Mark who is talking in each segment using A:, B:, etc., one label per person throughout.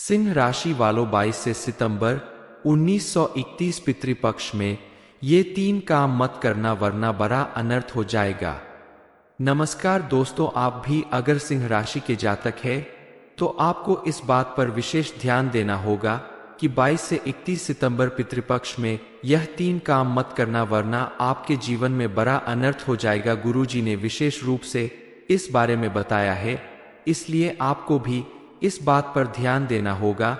A: सिंह राशि वालों 22 से सितंबर 1931 पितृपक्ष में ये 3 काम मत करना वरना बड़ा अनर्थ हो जाएगा। नमस्कार दोस्तों, आप भी अगर सिंह राशि के जातक है तो आपको इस बात पर विशेष ध्यान देना होगा कि 22 से 31 सितंबर पितृपक्ष में यह 3 काम मत करना वरना आपके जीवन में बड़ा अनर्थ हो जाएगा। गुरुजी ने विशेष रूप से इस बारे में बताया है, इसलिए आपको भी इस बात पर ध्यान देना होगा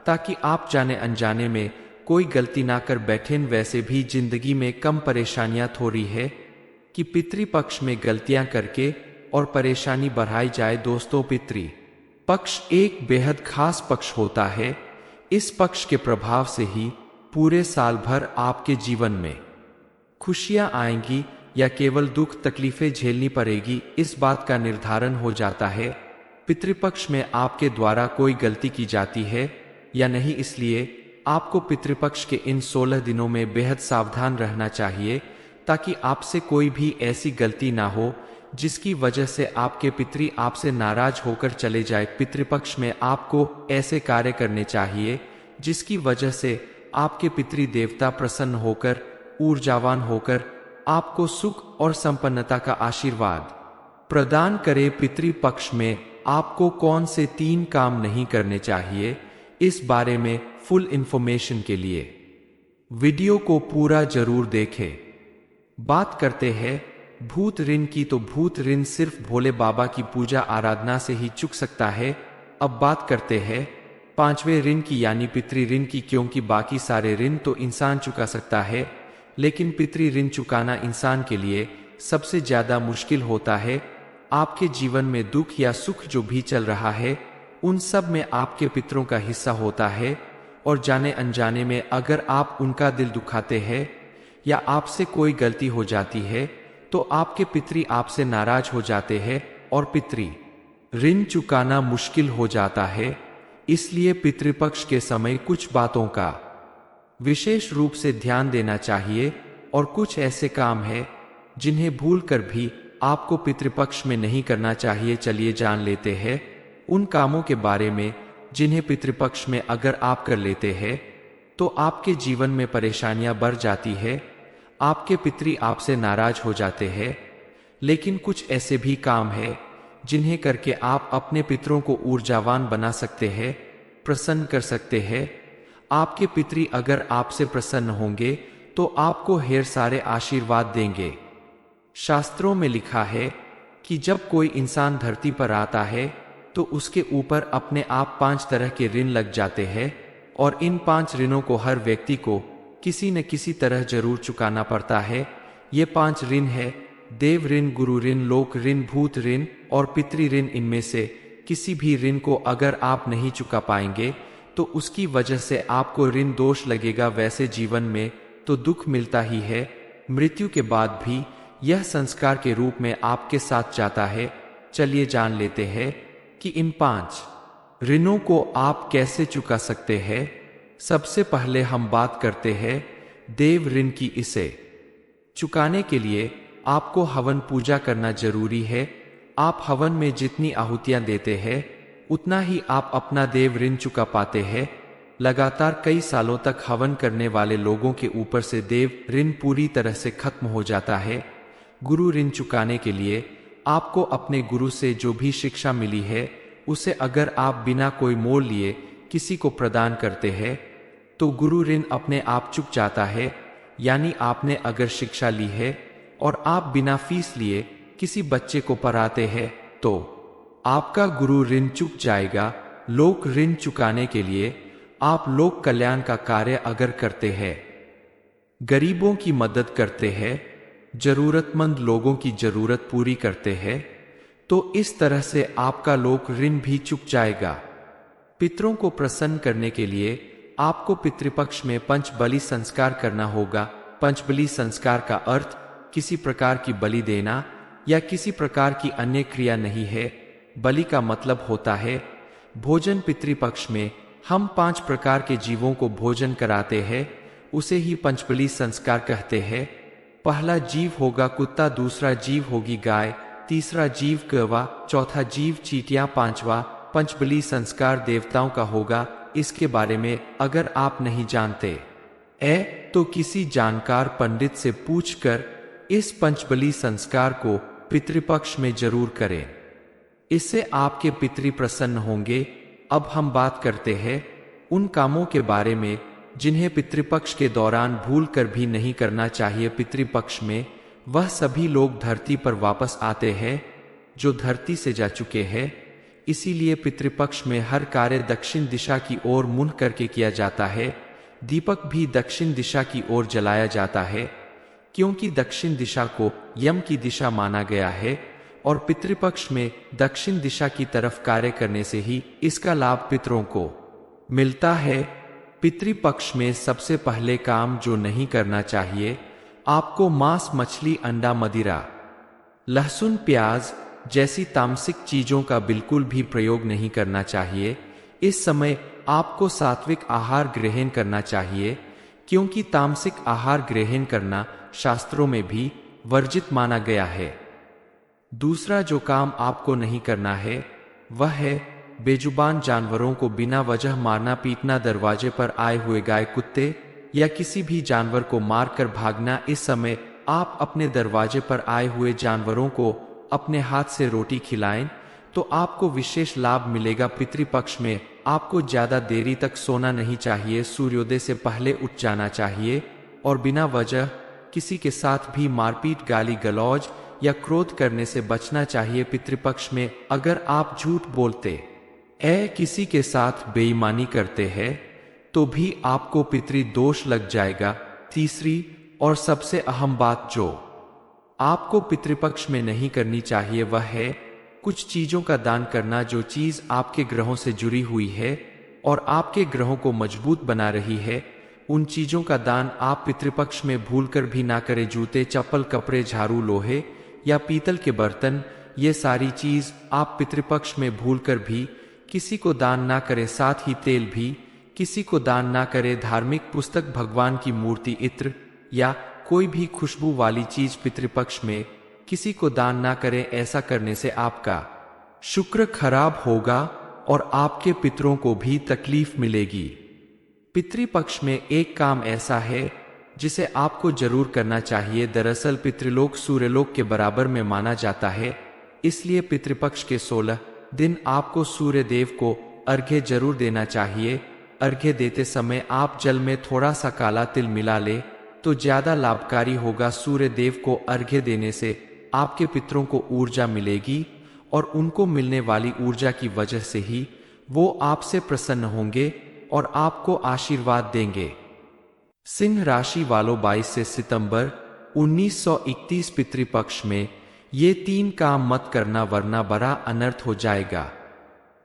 A: ताकि आप जाने अनजाने में कोई गलती ना कर बैठें। वैसे भी जिंदगी में कम परेशानियां थोड़ी है कि पितृपक्ष में गलतियां करके और परेशानी बढ़ाई जाए। दोस्तों, पितृ पक्ष एक बेहद खास पक्ष होता है। इस पक्ष के प्रभाव से ही पूरे साल भर आपके जीवन में खुशियां आएंगी या केवल दुख तकलीफें झेलनी पड़ेगी, इस बात का निर्धारण हो जाता है। पितृपक्ष में आपके द्वारा कोई गलती की जाती है या नहीं, इसलिए आपको पितृपक्ष के इन 16 दिनों में बेहद सावधान रहना चाहिए ताकि आपसे कोई भी ऐसी गलती ना हो जिसकी वजह से आपके पितृ आपसे नाराज होकर चले जाए। पितृपक्ष में आपको ऐसे कार्य करने चाहिए जिसकी वजह से आपके पितृ देवता प्रसन्न होकर ऊर्जावान होकर आपको सुख और संपन्नता का आशीर्वाद प्रदान करे। पितृपक्ष में आपको कौन से 3 काम नहीं करने चाहिए, इस बारे में फुल इंफॉर्मेशन के लिए वीडियो को पूरा जरूर देखें। बात करते हैं भूत ऋण की, तो भूत ऋण सिर्फ भोले बाबा की पूजा आराधना से ही चुक सकता है। अब बात करते हैं 5वें ऋण की यानी पितृ ऋण की, क्योंकि बाकी सारे ऋण तो इंसान चुका सकता है लेकिन पितृ ऋण चुकाना इंसान के लिए सबसे ज्यादा मुश्किल होता है। आपके जीवन में दुख या सुख जो भी चल रहा है उन सब में आपके पितरों का हिस्सा होता है और जाने अनजाने में अगर आप उनका दिल दुखाते हैं या आपसे कोई गलती हो जाती है तो आपके पितृ आपसे नाराज हो जाते हैं और पितृ ऋण चुकाना मुश्किल हो जाता है। इसलिए पितृपक्ष के समय कुछ बातों का विशेष रूप से ध्यान देना चाहिए और कुछ ऐसे काम हैं जिन्हें भूलकर भी आपको पितृपक्ष में नहीं करना चाहिए। चलिए जान लेते हैं उन कामों के बारे में जिन्हें पितृपक्ष में अगर आप कर लेते हैं तो आपके जीवन में परेशानियां बढ़ जाती है, आपके पितृ आपसे नाराज हो जाते हैं। लेकिन कुछ ऐसे भी काम है जिन्हें करके आप अपने पितरों को ऊर्जावान बना सकते हैं, प्रसन्न कर सकते हैं। आपके पितृ अगर आपसे प्रसन्न होंगे तो आपको ढेर सारे आशीर्वाद देंगे। शास्त्रों में लिखा है कि जब कोई इंसान धरती पर आता है तो उसके ऊपर अपने आप 5 तरह के ऋण लग जाते हैं और इन 5 ऋणों को हर व्यक्ति को किसी न किसी तरह जरूर चुकाना पड़ता है। ये 5 ऋण है देव ऋण, गुरु ऋण, लोक ऋण, भूत ऋण और पितृ ऋण। इनमें से किसी भी ऋण को अगर आप नहीं चुका पाएंगे तो उसकी वजह से आपको ऋण दोष लगेगा। वैसे जीवन में तो दुख मिलता ही है, मृत्यु के बाद भी यह संस्कार के रूप में आपके साथ जाता है। चलिए जान लेते हैं कि इन 5 ऋणों को आप कैसे चुका सकते हैं। सबसे पहले हम बात करते हैं देव ऋण की। इसे चुकाने के लिए आपको हवन पूजा करना जरूरी है। आप हवन में जितनी आहुतियां देते हैं उतना ही आप अपना देव ऋण चुका पाते हैं। लगातार कई सालों तक हवन करने वाले लोगों के ऊपर से देव ऋण पूरी तरह से खत्म हो जाता है। गुरु ऋण चुकाने के लिए आपको अपने गुरु से जो भी शिक्षा मिली है उसे अगर आप बिना कोई मोल लिए किसी को प्रदान करते हैं तो गुरु ऋण अपने आप चुक जाता है। यानी आपने अगर शिक्षा ली है और आप बिना फीस लिए किसी बच्चे को पढ़ाते हैं तो आपका गुरु ऋण चुक जाएगा। लोक ऋण चुकाने के लिए आप लोक कल्याण का कार्य अगर करते हैं, गरीबों की मदद करते हैं, जरूरतमंद लोगों की जरूरत पूरी करते हैं तो इस तरह से आपका लोक ऋण भी चुक जाएगा। पितरों को प्रसन्न करने के लिए आपको पितृपक्ष में पंचबलि संस्कार करना होगा। पंचबलि संस्कार का अर्थ किसी प्रकार की बलि देना या किसी प्रकार की अन्य क्रिया नहीं है। बलि का मतलब होता है भोजन। पितृपक्ष में हम 5 प्रकार के जीवों को भोजन कराते हैं, उसे ही पंचबलि संस्कार कहते हैं। पहला जीव होगा कुत्ता, दूसरा जीव होगी गाय, तीसरा जीव कौवा, चौथा जीव चींटियां, पांचवा पंचबली संस्कार देवताओं का होगा, इसके बारे में अगर आप नहीं जानते तो किसी जानकार पंडित से पूछकर इस पंचबली संस्कार को पितृपक्ष में जरूर करें। इससे आपके पितृ प्रसन्न होंगे। अब हम बात करते हैं उन कामों के बारे में जिन्हें पितृपक्ष के दौरान भूल कर भी नहीं करना चाहिए। पितृपक्ष में वह सभी लोग धरती पर वापस आते हैं जो धरती से जा चुके हैं, इसीलिए पितृपक्ष में हर कार्य दक्षिण दिशा की ओर मुंह करके किया जाता है। दीपक भी दक्षिण दिशा की ओर जलाया जाता है, क्योंकि दक्षिण दिशा को यम की दिशा माना गया है और पितृपक्ष में दक्षिण दिशा की तरफ कार्य करने से ही इसका लाभ पितरों को मिलता है। पितृपक्ष में सबसे पहले काम जो नहीं करना चाहिए, आपको मांस, मछली, अंडा, मदिरा, लहसुन, प्याज जैसी तामसिक चीजों का बिल्कुल भी प्रयोग नहीं करना चाहिए। इस समय आपको सात्विक आहार ग्रहण करना चाहिए, क्योंकि तामसिक आहार ग्रहण करना शास्त्रों में भी वर्जित माना गया है। दूसरा जो काम आपको नहीं करना है वह है बेजुबान जानवरों को बिना वजह मारना, पीटना, दरवाजे पर आए हुए गाय, कुत्ते या किसी भी जानवर को मारकर भागना। इस समय आप अपने दरवाजे पर आए हुए जानवरों को अपने हाथ से रोटी खिलाएं तो आपको विशेष लाभ मिलेगा। पितृपक्ष में आपको ज्यादा देरी तक सोना नहीं चाहिए, सूर्योदय से पहले उठ जाना चाहिए और बिना वजह किसी के साथ भी मारपीट, गाली गलौज या क्रोध करने से बचना चाहिए। पितृपक्ष में अगर आप झूठ बोलते किसी के साथ बेईमानी करते हैं तो भी आपको पितृदोष लग जाएगा। तीसरी और सबसे अहम बात जो आपको पितृपक्ष में नहीं करनी चाहिए वह है कुछ चीजों का दान करना जो चीज आपके ग्रहों से जुड़ी हुई है और आपके ग्रहों को मजबूत बना रही है। उन चीजों का दान आप पितृपक्ष में भूलकर भी ना करें। जूते, चप्पल, कपड़े, झाड़ू, लोहे या पीतल के बर्तन, ये सारी चीज आप पितृपक्ष में भूलकर भी किसी को दान ना करें। साथ ही तेल भी किसी को दान ना करें। धार्मिक पुस्तक, भगवान की मूर्ति, इत्र या कोई भी खुशबू वाली चीज पितृपक्ष में किसी को दान ना करें। ऐसा करने से आपका शुक्र खराब होगा और आपके पितरों को भी तकलीफ मिलेगी। पितृपक्ष में एक काम ऐसा है जिसे आपको जरूर करना चाहिए। दरअसल पितृलोक सूर्यलोक के बराबर में माना जाता है, इसलिए पितृपक्ष के 16 दिन आपको सूर्य देव को अर्घ्य जरूर देना चाहिए। अर्घ्य देते समय आप जल में थोड़ा सा काला तिल मिला ले तो ज्यादा लाभकारी होगा। सूर्य देव को अर्घ्य देने से आपके पितरों को ऊर्जा मिलेगी और उनको मिलने वाली ऊर्जा की वजह से ही वो आपसे प्रसन्न होंगे और आपको आशीर्वाद देंगे। सिंह राशि वालों 22 सितंबर 1931 पितृपक्ष में ये 3 काम मत करना वरना बड़ा अनर्थ हो जाएगा।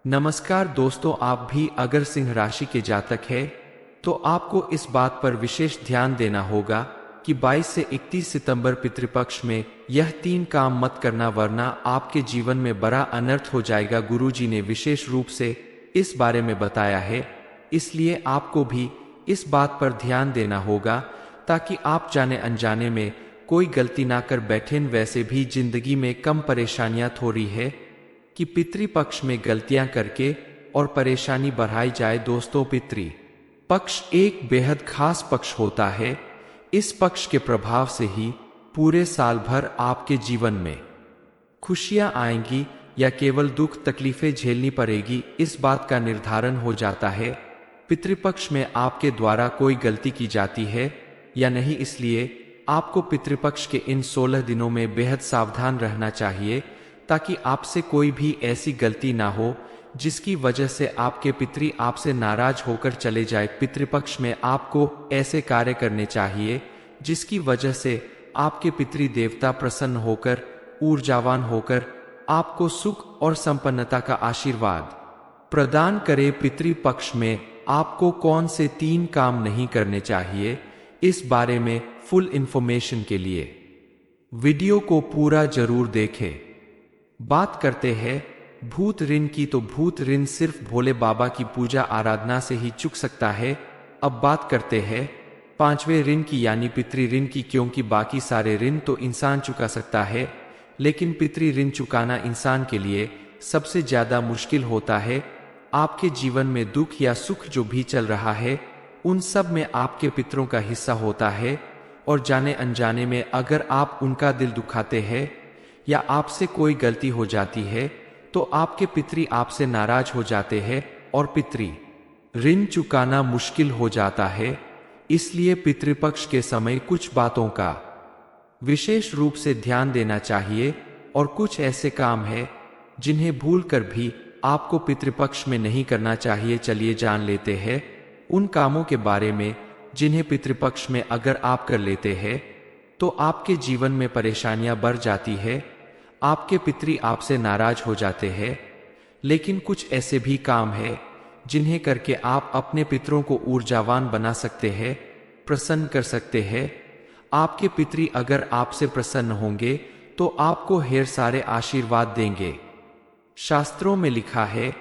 A: नमस्कार दोस्तों, आप भी अगर सिंह राशि के जातक है तो आपको इस बात पर विशेष ध्यान देना होगा कि 22 से 31 सितंबर पितृपक्ष में यह 3 काम मत करना वरना आपके जीवन में बड़ा अनर्थ हो जाएगा। गुरुजी ने विशेष रूप से इस बारे में बताया है, इसलिए आपको भी इस बात पर ध्यान देना होगा ताकि आप जाने अनजाने में कोई गलती ना कर बैठें। वैसे भी जिंदगी में कम परेशानियां थोड़ी है कि पितृपक्ष में गलतियां करके और परेशानी बढ़ाई जाए। दोस्तों, पितृ पक्ष एक बेहद खास पक्ष होता है। इस पक्ष के प्रभाव से ही पूरे साल भर आपके जीवन में खुशियां आएंगी या केवल दुख तकलीफें झेलनी पड़ेगी, इस बात का निर्धारण हो जाता है। पितृपक्ष में आपके द्वारा कोई गलती की जाती है या नहीं, इसलिए आपको पितृपक्ष के इन 16 दिनों में बेहद सावधान रहना चाहिए ताकि आपसे कोई भी ऐसी गलती ना हो जिसकी वजह से आपके पितृ आपसे नाराज होकर चले जाए। पितृपक्ष में आपको ऐसे कार्य करने चाहिए जिसकी वजह से आपके पितृ देवता प्रसन्न होकर, ऊर्जावान होकर आपको सुख और संपन्नता का आशीर्वाद प्रदान करे। पितृपक्ष में आपको कौन से 3 काम नहीं करने चाहिए, इस बारे में फुल इंफॉर्मेशन के लिए वीडियो को पूरा जरूर देखें। बात करते हैं भूत ऋण की, तो भूत ऋण सिर्फ भोले बाबा की पूजा आराधना से ही चुक सकता है। अब बात करते हैं 5वें ऋण की यानी पितृ ऋण की, क्योंकि बाकी सारे ऋण तो इंसान चुका सकता है लेकिन पितृ ऋण चुकाना इंसान के लिए सबसे ज्यादा मुश्किल होता है। आपके जीवन में दुख या सुख जो भी चल रहा है, उन सब में आपके पितरों का हिस्सा होता है, और जाने अनजाने में अगर आप उनका दिल दुखाते हैं या आपसे कोई गलती हो जाती है, तो आपके पितरी आपसे नाराज हो जाते हैं और पितरी ऋण चुकाना मुश्किल हो जाता है। इसलिए पितृपक्ष के समय कुछ बातों का विशेष रूप से ध्यान देना चाहिए, और कुछ ऐसे काम हैं जिन्हें भूलकर भी आपको पितृपक्ष में नहीं करना चाहिए। चलिए जान लेते हैं उन कामों के बारे में जिन्हें पितृपक्ष में अगर आप कर लेते हैं तो आपके जीवन में परेशानियां बढ़ जाती है, आपके पितरी आपसे नाराज हो जाते हैं। लेकिन कुछ ऐसे भी काम हैं जिन्हें करके आप अपने पितरों को ऊर्जावान बना सकते हैं, प्रसन्न कर सकते हैं। आपके पितरी अगर आपसे प्रसन्न होंगे तो आपको ढेर सारे आशीर्वाद देंगे। शास्त्रों में लिखा है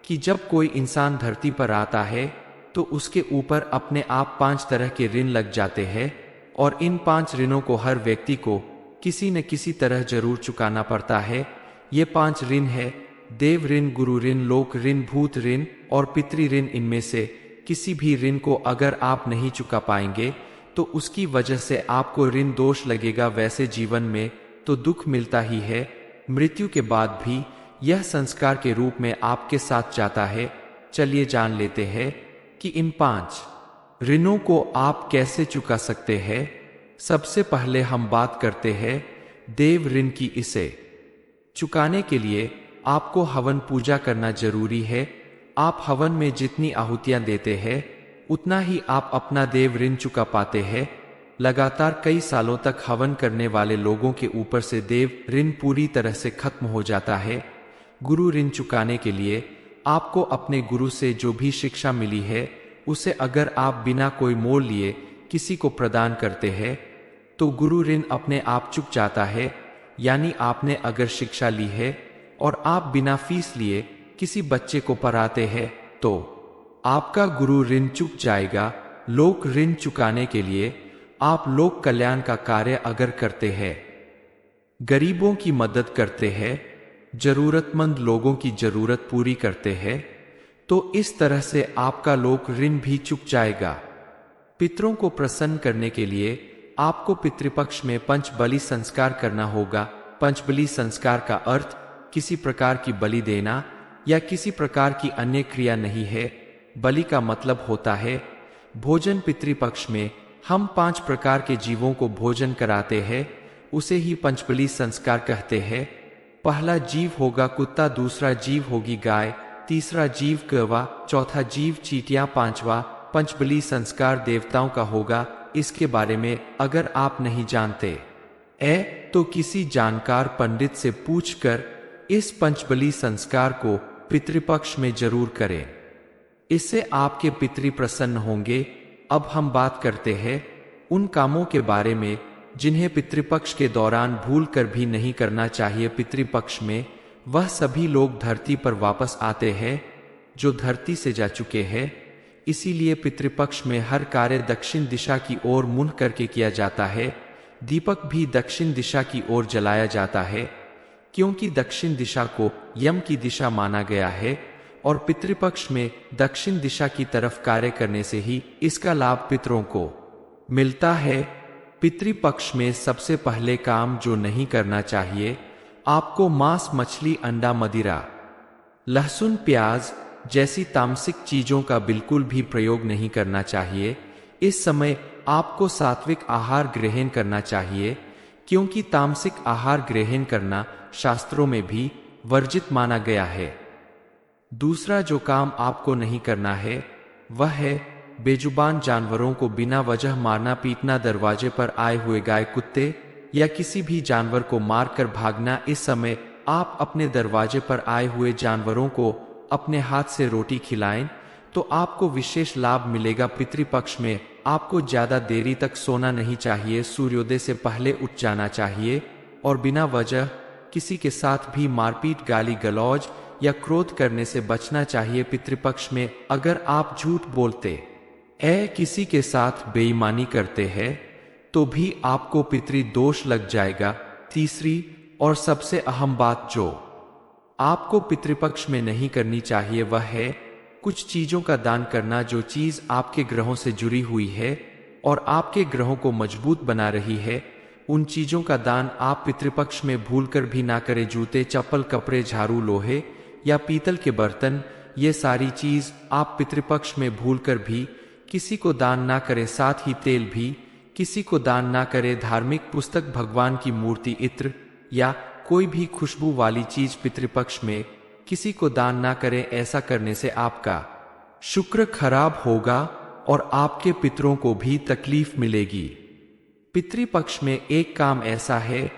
A: कि जब कोई इंसान धरती पर आता है तो उसके ऊपर अपने आप 5 तरह के ऋण लग जाते हैं, और इन 5 ऋणों को हर व्यक्ति को किसी न किसी तरह जरूर चुकाना पड़ता है। ये 5 ऋण है: देव ऋण, गुरु ऋण, लोक ऋण, भूत ऋण और पितृ ऋण। इनमें से किसी भी ऋण को अगर आप नहीं चुका पाएंगे तो उसकी वजह से आपको ऋण दोष लगेगा। वैसे जीवन में तो दुख मिलता ही है, मृत्यु के बाद भी यह संस्कार के रूप में आपके साथ जाता है। चलिए जान लेते हैं कि इन 5 ऋणों को आप कैसे चुका सकते हैं। सबसे पहले हम बात करते हैं देव ऋण की। इसे चुकाने के लिए आपको हवन पूजा करना जरूरी है। आप हवन में जितनी आहुतियां देते हैं उतना ही आप अपना देव ऋण चुका पाते हैं। लगातार कई सालों तक हवन करने वाले लोगों के ऊपर से देव ऋण पूरी तरह से खत्म हो जाता है। गुरु ऋण चुकाने के लिए आपको अपने गुरु से जो भी शिक्षा मिली है उसे अगर आप बिना कोई मोल लिए किसी को प्रदान करते हैं तो गुरु ऋण अपने आप चुक जाता है। यानी आपने अगर शिक्षा ली है और आप बिना फीस लिए किसी बच्चे को पढ़ाते हैं तो आपका गुरु ऋण चुक जाएगा। लोक ऋण चुकाने के लिए आप लोक कल्याण का कार्य अगर करते हैं, गरीबों की मदद करते हैं, जरूरतमंद लोगों की जरूरत पूरी करते हैं, तो इस तरह से आपका लोक ऋण भी चुक जाएगा। पितरों को प्रसन्न करने के लिए आपको पितृपक्ष में पंचबलि संस्कार करना होगा। पंचबलि संस्कार का अर्थ किसी प्रकार की बलि देना या किसी प्रकार की अन्य क्रिया नहीं है। बलि का मतलब होता है भोजन। पितृपक्ष में हम 5 प्रकार के जीवों को भोजन कराते हैं, उसे ही पंचबलि संस्कार कहते हैं। पहला जीव होगा कुत्ता, दूसरा जीव होगी गाय, तीसरा जीव कौवा, चौथा जीव चींटियां, 5वां पंचबलि संस्कार देवताओं का होगा। इसके बारे में अगर आप नहीं जानते तो किसी जानकार पंडित से पूछकर इस पंचबलि संस्कार को पितृपक्ष में जरूर करें, इससे आपके पितृ प्रसन्न होंगे। अब हम बात करते हैं उन कामों के बारे में जिन्हें पितृपक्ष के दौरान भूल कर भी नहीं करना चाहिए। पितृपक्ष में वह सभी लोग धरती पर वापस आते हैं जो धरती से जा चुके हैं। इसीलिए पितृपक्ष में हर कार्य दक्षिण दिशा की ओर मुंह करके किया जाता है। दीपक भी दक्षिण दिशा की ओर जलाया जाता है, क्योंकि दक्षिण दिशा को यम की दिशा माना गया है, और पितृपक्ष में दक्षिण दिशा की तरफ कार्य करने से ही इसका लाभ पितरों को मिलता है। पितृपक्ष में सबसे पहले काम जो नहीं करना चाहिए, आपको मांस, मछली, अंडा, मदिरा, लहसुन, प्याज जैसी तामसिक चीजों का बिल्कुल भी प्रयोग नहीं करना चाहिए। इस समय आपको सात्विक आहार ग्रहण करना चाहिए, क्योंकि तामसिक आहार ग्रहण करना शास्त्रों में भी वर्जित माना गया है। दूसरा जो काम आपको नहीं करना है वह है बेजुबान जानवरों को बिना वजह मारना, पीटना, दरवाजे पर आए हुए गाय, कुत्ते या किसी भी जानवर को मारकर भागना। इस समय आप अपने दरवाजे पर आए हुए जानवरों को अपने हाथ से रोटी खिलाएं तो आपको विशेष लाभ मिलेगा। पितृपक्ष में आपको ज्यादा देरी तक सोना नहीं चाहिए, सूर्योदय से पहले उठ जाना चाहिए, और बिना वजह किसी के साथ भी मारपीट, गाली गलौज या क्रोध करने से बचना चाहिए। पितृपक्ष में अगर आप झूठ बोलते किसी के साथ बेईमानी करते हैं तो भी आपको पितृ दोष लग जाएगा। तीसरी और सबसे अहम बात जो आपको पितृपक्ष में नहीं करनी चाहिए वह है कुछ चीजों का दान करना जो चीज आपके ग्रहों से जुड़ी हुई है और आपके ग्रहों को मजबूत बना रही है। उन चीजों का दान आप पितृपक्ष में भूलकर भी ना करें। जूते, चप्पल, कपड़े, झाड़ू, लोहे या पीतल के बर्तन, ये सारी चीज आप पितृपक्ष में भूलकर भी किसी को दान ना करें। साथ ही तेल भी किसी को दान ना करें। धार्मिक पुस्तक, भगवान की मूर्ति, इत्र या कोई भी खुशबू वाली चीज पितृपक्ष में किसी को दान ना करें। ऐसा करने से आपका शुक्र खराब होगा और आपके पितरों को भी तकलीफ मिलेगी। पितृपक्ष में एक काम ऐसा है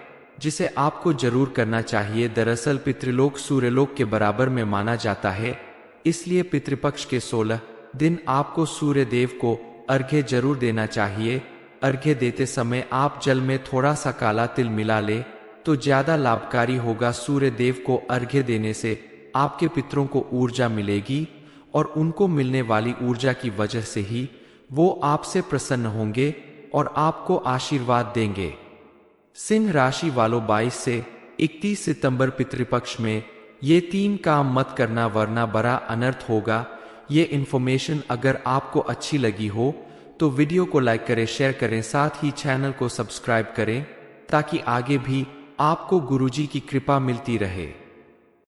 A: जिसे आपको जरूर करना चाहिए। दरअसल पितृलोक सूर्यलोक के बराबर में माना जाता है, इसलिए पितृपक्ष के 16 दिन आपको सूर्य देव को अर्घ्य जरूर देना चाहिए। अर्घ्य देते समय आप जल में थोड़ा सा काला तिल मिला ले तो ज्यादा लाभकारी होगा। सूर्य देव को अर्घ्य देने से आपके पितरों को ऊर्जा मिलेगी और उनको मिलने वाली ऊर्जा की वजह से ही वो आपसे प्रसन्न होंगे और आपको आशीर्वाद देंगे। सिंह राशि वालों 22 से 31 सितंबर पितृपक्ष में ये 3 काम मत करना वरना बड़ा अनर्थ होगा। ये इन्फॉर्मेशन अगर आपको अच्छी लगी हो तो वीडियो को लाइक करें, शेयर करें, साथ ही चैनल को सब्सक्राइब करें ताकि आगे भी आपको गुरुजी की कृपा मिलती रहे।